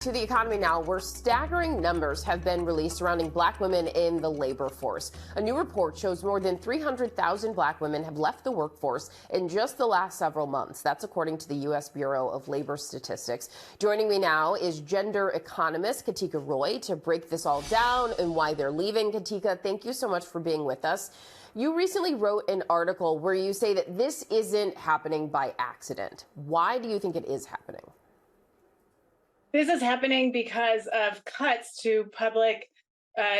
to the economy now, where staggering numbers have been released surrounding black women in the labor force. A new report shows more than 300,000 black women have left the workforce in just the last several months. That's according to the U.S. Bureau of Labor Statistics. Joining me now is gender economist Katika Roy to break this all down and why they're leaving. Katika, thank you so much for being with us. You recently wrote an article where you say that this isn't happening by accident. Why do you think it is happening? This is happening because of cuts to public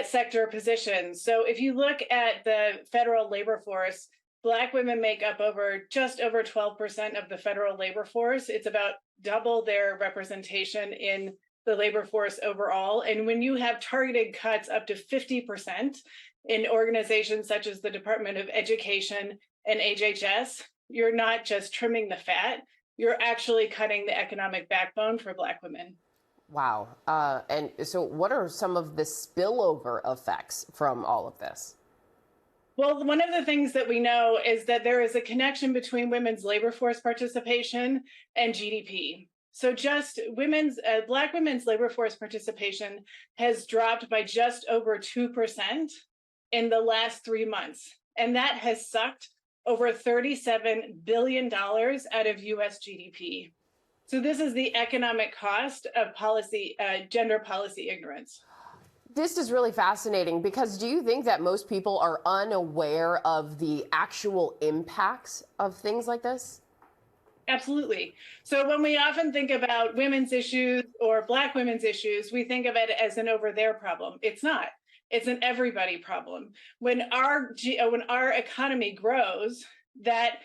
sector positions. So if you look at the federal labor force, Black women make up just over 12% of the federal labor force. It's about double their representation in the labor force overall. And when you have targeted cuts up to 50% in organizations such as the Department of Education and HHS, you're not just trimming the fat, you're actually cutting the economic backbone for Black women. Wow. And so what are some of the spillover effects from all of this? Well, one of the things that we know is that there is a connection between women's labor force participation and GDP. So just Black women's labor force participation has dropped by just over 2% in the last 3 months. And that has sucked over $37 billion out of US GDP. So this is the economic cost of gender policy ignorance. This is really fascinating because do you think that most people are unaware of the actual impacts of things like this? Absolutely. So when we often think about women's issues or Black women's issues, we think of it as an over there problem. It's not. It's an everybody problem. When our economy grows, that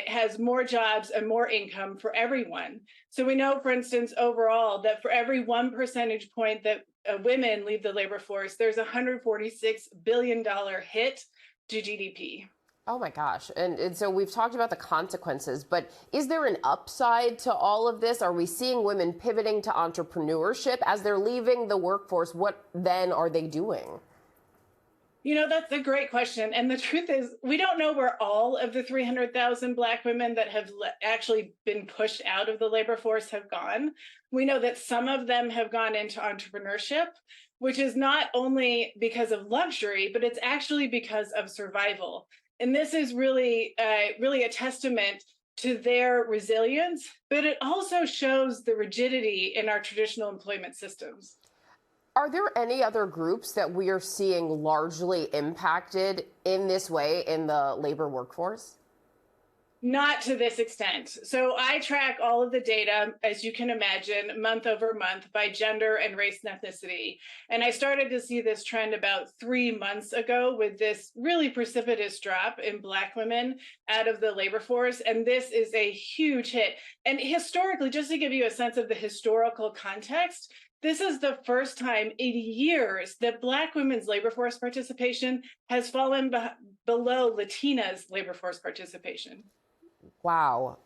has more jobs and more income for everyone. So we know, for instance, overall, that for every 1 percentage point that women leave the labor force, there's a $146 billion hit to GDP. Oh my gosh. And so we've talked about the consequences, but is there an upside to all of this? Are we seeing women pivoting to entrepreneurship as they're leaving the workforce? What then are they doing? You know, that's a great question. And the truth is, we don't know where all of the 300,000 Black women that have actually been pushed out of the labor force have gone. We know that some of them have gone into entrepreneurship, which is not only because of luxury, but it's actually because of survival. And this is really a testament to their resilience, but it also shows the rigidity in our traditional employment systems. Are there any other groups that we are seeing largely impacted in this way in the labor workforce? Not to this extent. So I track all of the data, as you can imagine, month over month by gender and race and ethnicity. And I started to see this trend about 3 months ago with this really precipitous drop in Black women out of the labor force. And this is a huge hit. And historically, just to give you a sense of the historical context, this is the first time in years that Black women's labor force participation has fallen below Latinas' labor force participation. Wow.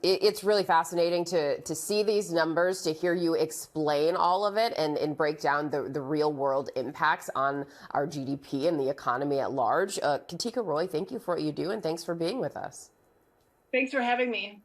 It's really fascinating to see these numbers, to hear you explain all of it and break down the real world impacts on our GDP and the economy at large. Katika Roy, thank you for what you do and thanks for being with us. Thanks for having me.